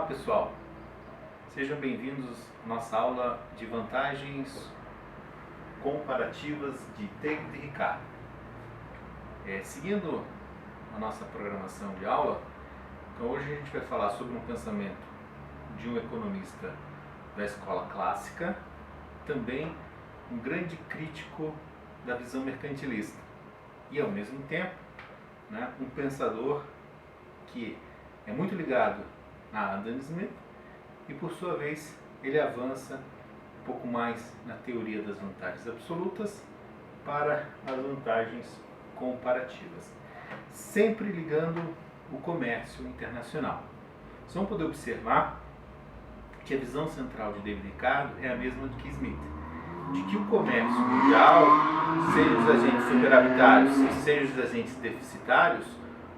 pessoal, sejam bem-vindos à nossa aula de vantagens comparativas de David Ricardo. Seguindo a nossa programação de aula, então hoje a gente vai falar sobre um pensamento de um economista da escola clássica, também um grande crítico da visão mercantilista e ao mesmo tempo um pensador que é muito ligado a Adam Smith e por sua vez ele avança um pouco mais na teoria das vantagens absolutas para as vantagens comparativas, sempre ligando o comércio internacional. Vocês vão poder observar que a visão central de David Ricardo é a mesma do que Smith, de que o comércio mundial, seja os agentes superavitários, seja os agentes deficitários,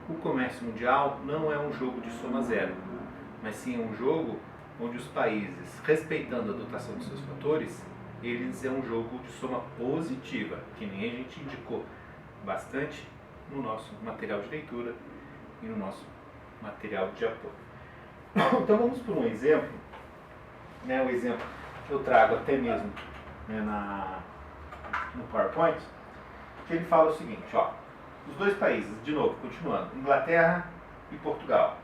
o comércio mundial não é um jogo de soma zero, mas sim é um jogo onde os países, respeitando a dotação de seus fatores, eles é um jogo de soma positiva, que nem a gente indicou bastante no nosso material de leitura e no nosso material de apoio. Então vamos por um exemplo, o exemplo que eu trago até mesmo no PowerPoint, que ele fala o seguinte, os dois países, de novo, continuando, Inglaterra e Portugal,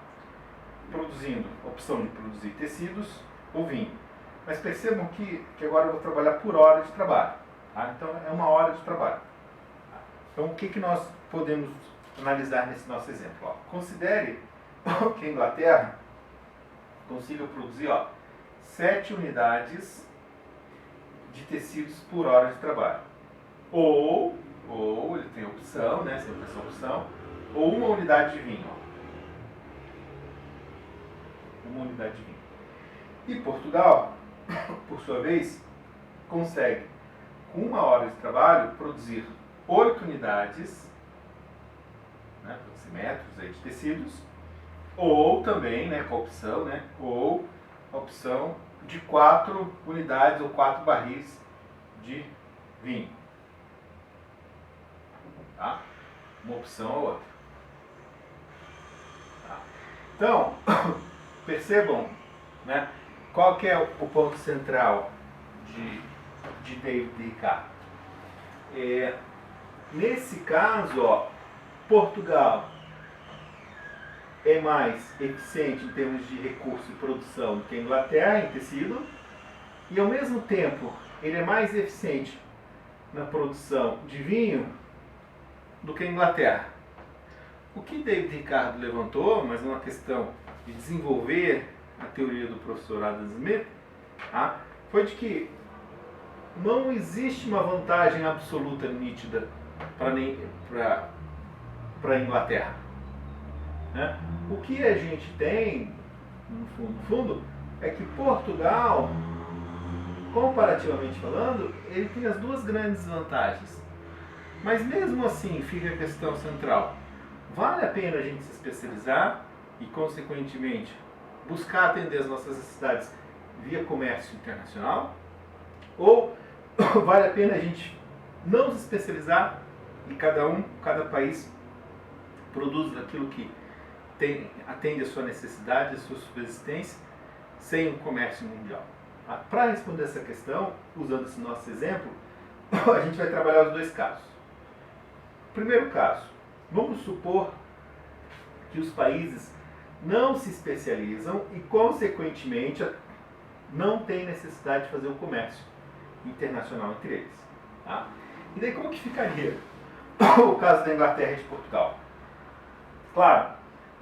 produzindo, opção de produzir tecidos ou vinho. Mas percebam que agora eu vou trabalhar por hora de trabalho. Tá? Então é uma hora de trabalho. Então o que nós podemos analisar nesse nosso exemplo? Considere que a Inglaterra consiga produzir 7 unidades de tecidos por hora de trabalho. Ou ele tem opção, sempre essa opção, ou uma unidade de vinho. Uma unidade de vinho. E Portugal, por sua vez, consegue, com 1 hora de trabalho, produzir 8 unidades, metros aí de tecidos, ou também, com a opção, ou a opção de 4 unidades ou 4 barris de vinho. Tá? Uma opção ou outra. Tá? Então, percebam qual que é o ponto central de David Ricardo. Nesse caso, Portugal é mais eficiente em termos de recurso e produção do que a Inglaterra em tecido, e ao mesmo tempo ele é mais eficiente na produção de vinho do que a Inglaterra. O que David Ricardo levantou, mas é uma questão de desenvolver a teoria do professor Adam Smith, foi de que não existe uma vantagem absoluta nítida para a Inglaterra. O que a gente tem, no fundo, é que Portugal, comparativamente falando, ele tem as duas grandes vantagens. Mas mesmo assim fica a questão central. Vale a pena a gente se especializar e, consequentemente, buscar atender as nossas necessidades via comércio internacional? Ou vale a pena a gente não se especializar e cada país produz aquilo que atende a sua necessidade, a sua subsistência, sem um comércio mundial? Para responder essa questão, usando esse nosso exemplo, a gente vai trabalhar os dois casos. Primeiro caso, vamos supor que os países não se especializam e, consequentemente, não têm necessidade de fazer o comércio internacional entre eles. Tá? E daí como que ficaria o caso da Inglaterra e de Portugal? Claro,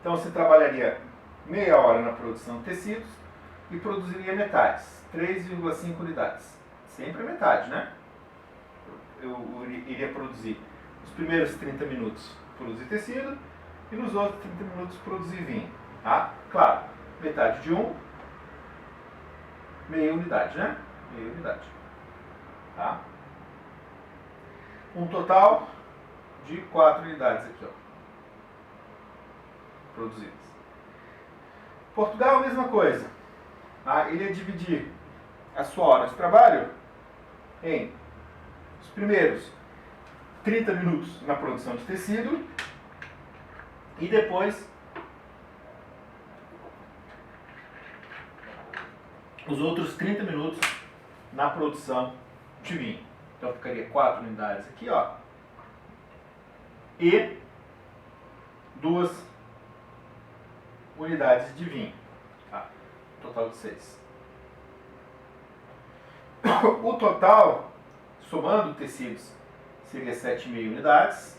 então você trabalharia meia hora na produção de tecidos e produziria metades, 3,5 unidades. Sempre a metade, Eu iria produzir nos primeiros 30 minutos produzir tecido e nos outros 30 minutos produzir vinho. Claro, metade de meia unidade, Meia unidade. Um total de 4 unidades aqui, produzidas. Portugal, a mesma coisa. Ele ia dividir a sua hora de trabalho em os primeiros 30 minutos na produção de tecido e depois os outros 30 minutos na produção de vinho. Então ficaria 4 unidades aqui, ó, e 2 unidades de vinho, tá? Total de 6. O total, somando tecidos, seria 7,5 unidades.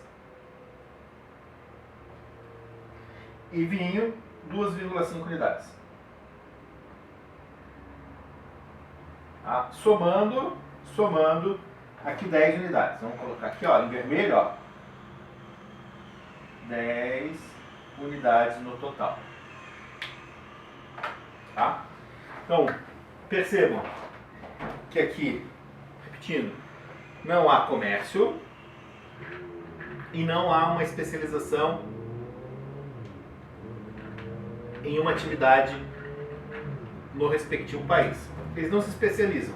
E vinho, 2,5 unidades. Tá? Somando aqui 10 unidades. Vamos colocar aqui, ó, em vermelho, ó, 10 unidades no total. Tá? Então, percebam que aqui, repetindo, não há comércio e não há uma especialização em uma atividade no respectivo país. Eles não se especializam.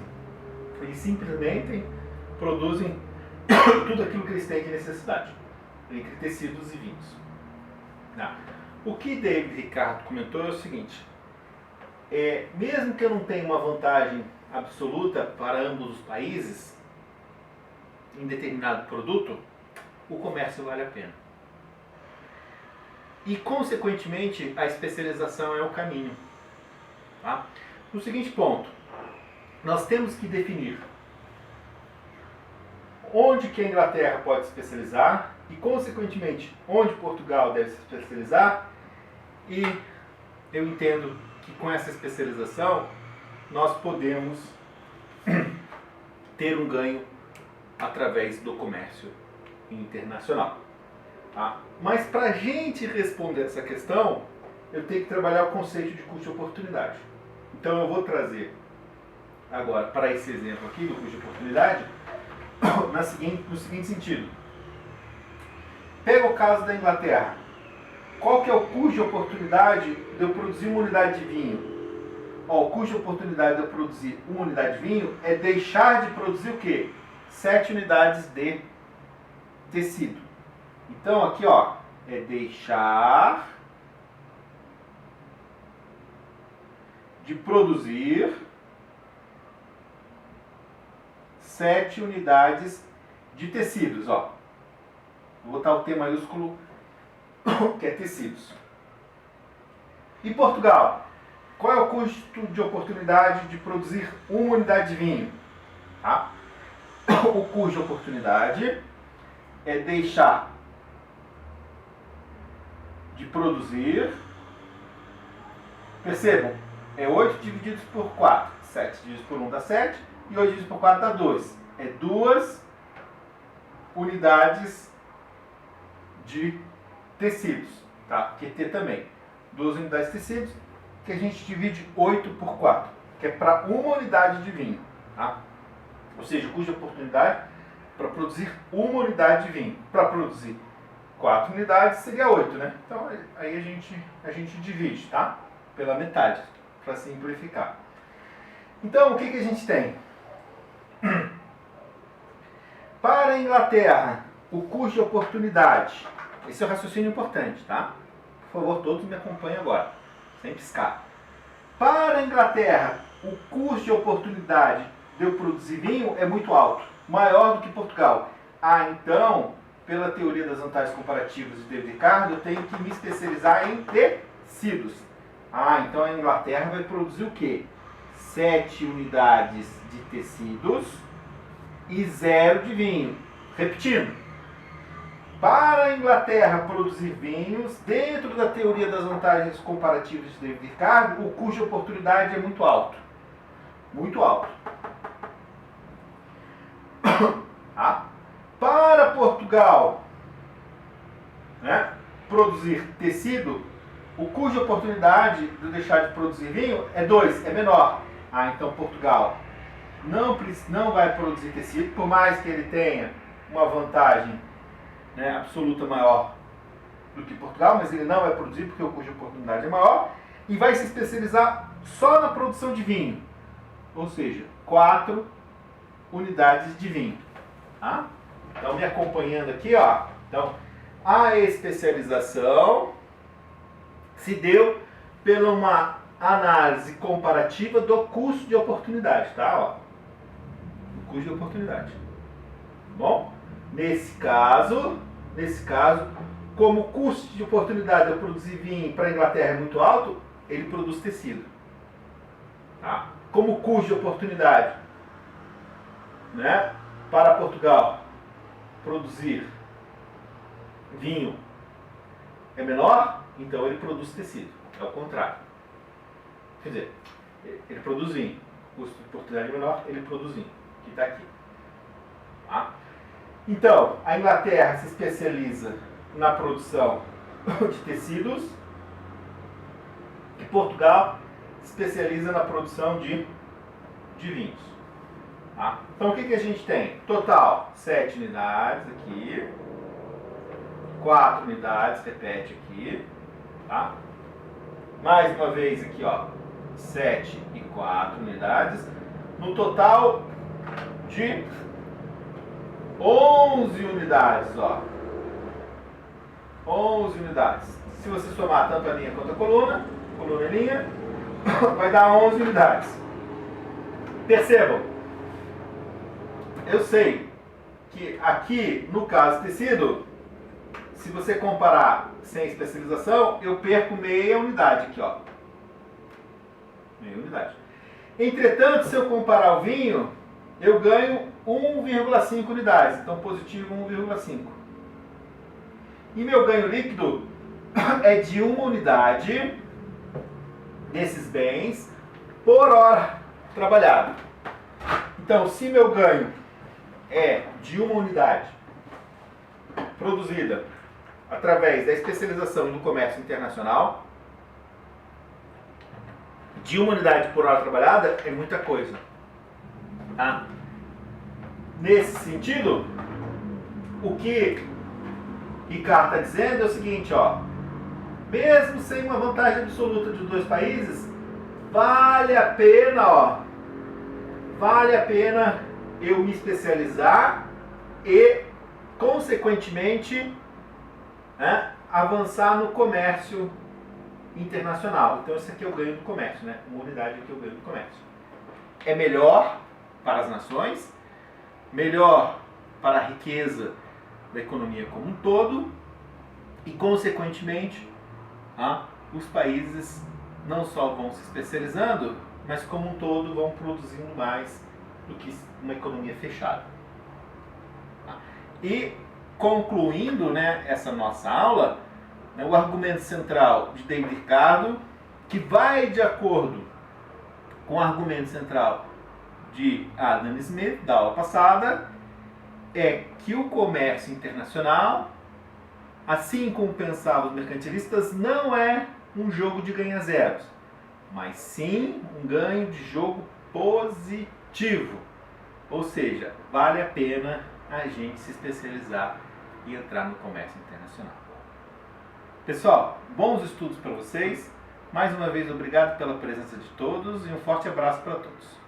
Eles simplesmente produzem tudo aquilo que eles têm de necessidade, entre tecidos e vinhos. O que David Ricardo comentou é o seguinte: mesmo que eu não tenha uma vantagem absoluta para ambos os países em determinado produto, o comércio vale a pena. E, consequentemente, a especialização é o caminho. Tá? No seguinte ponto, nós temos que definir onde que a Inglaterra pode se especializar e, consequentemente, onde Portugal deve se especializar. E eu entendo que com essa especialização nós podemos ter um ganho através do comércio internacional. Tá? Mas para a gente responder essa questão, eu tenho que trabalhar o conceito de custo de oportunidade. Então eu vou trazer agora para esse exemplo aqui do custo de oportunidade no seguinte sentido. Pega o caso da Inglaterra. Qual que é o custo de oportunidade de eu produzir uma unidade de vinho? O custo de oportunidade de eu produzir uma unidade de vinho é deixar de produzir o quê? 7 unidades de tecido. Então aqui, ó, é deixar de produzir 7 unidades de tecidos, ó. Vou botar o T maiúsculo, que é tecidos. E Portugal? Qual é o custo de oportunidade de produzir uma unidade de vinho? Tá? O custo de oportunidade é deixar de produzir, percebam, é 8 divididos por 4, 7 divididos por 1 dá 7, e 8 divididos por 4 dá 2. É 2 unidades de tecidos, tá? QT também. 2 unidades de tecidos, que a gente divide 8 por 4, que é para uma unidade de vinho, tá? Ou seja, o custo de oportunidade para produzir uma unidade de vinho. Para produzir 4 unidades seria 8, né? Então aí a gente divide, tá? Pela metade, para simplificar. Então o que a gente tem? Para a Inglaterra, o custo de oportunidade. Esse é o raciocínio importante, tá? Por favor, todos me acompanhem agora, sem piscar. Para a Inglaterra, o custo de oportunidade de eu produzir vinho é muito alto, maior do que Portugal. Então, pela teoria das vantagens comparativas de David Ricardo, eu tenho que me especializar em tecidos. Então a Inglaterra vai produzir o quê? 7 unidades de tecidos e 0 de vinho. Repetindo, para a Inglaterra produzir vinhos, dentro da teoria das vantagens comparativas de David Ricardo, o custo de oportunidade é muito alto. Muito alto. Para Portugal, né, produzir tecido, o custo de oportunidade de deixar de produzir vinho é 2, é menor. Então Portugal não vai produzir tecido, por mais que ele tenha uma vantagem, né, absoluta maior do que Portugal, mas ele não vai produzir porque o custo de oportunidade é maior, e vai se especializar só na produção de vinho, ou seja, 4 unidades de vinho. Tá? Então, me acompanhando aqui, ó. Então, a especialização se deu pela uma análise comparativa do custo de oportunidade, tá? Ó, o custo de oportunidade. Bom, nesse caso, como o custo de oportunidade de eu produzir vinho para a Inglaterra é muito alto, ele produz tecido. Tá? Como o custo de oportunidade, né, para Portugal produzir vinho é menor, então ele produz tecido. É o contrário. Quer dizer, ele produz vinho. O custo de oportunidade é menor, ele produz vinho. Que está aqui. Tá? Então, a Inglaterra se especializa na produção de tecidos e Portugal se especializa na produção de vinhos. Tá? Então, o que a gente tem? Total, 7 unidades aqui, 4 unidades, repete aqui, tá? Mais uma vez aqui, ó, 7 e 4 unidades, no total de 11 unidades, ó. 11 unidades. Se você somar tanto a linha quanto a coluna e linha, vai dar 11 unidades. Percebam, eu sei que aqui, no caso tecido, se você comparar sem especialização, eu perco meia unidade aqui, ó. Meia unidade. Entretanto, se eu comparar o vinho, eu ganho 1,5 unidades. Então, positivo 1,5. E meu ganho líquido é de 1 unidade desses bens por hora trabalhada. Então, se meu ganho é de 1 unidade produzida através da especialização e do comércio internacional, de 1 unidade por hora trabalhada é muita coisa. Tá? Nesse sentido, o que Ricardo está dizendo é o seguinte, ó, mesmo sem uma vantagem absoluta dos dois países, vale a pena, ó, vale a pena eu me especializar e, consequentemente, né, avançar no comércio internacional. Então, esse aqui eu ganho do comércio, né? Uma unidade aqui eu ganho do comércio. É melhor para as nações, melhor para a riqueza da economia como um todo e, consequentemente, os países não só vão se especializando, mas como um todo vão produzindo mais do que uma economia fechada. E, concluindo, né, essa nossa aula, né, o argumento central de David Ricardo, que vai de acordo com o argumento central de Adam Smith, da aula passada, é que o comércio internacional, assim como pensavam os mercantilistas, não é um jogo de ganha-zeros, mas sim um ganho de jogo positivo. Ou seja, vale a pena a gente se especializar e entrar no comércio internacional. Pessoal, bons estudos para vocês. Mais uma vez, obrigado pela presença de todos e um forte abraço para todos.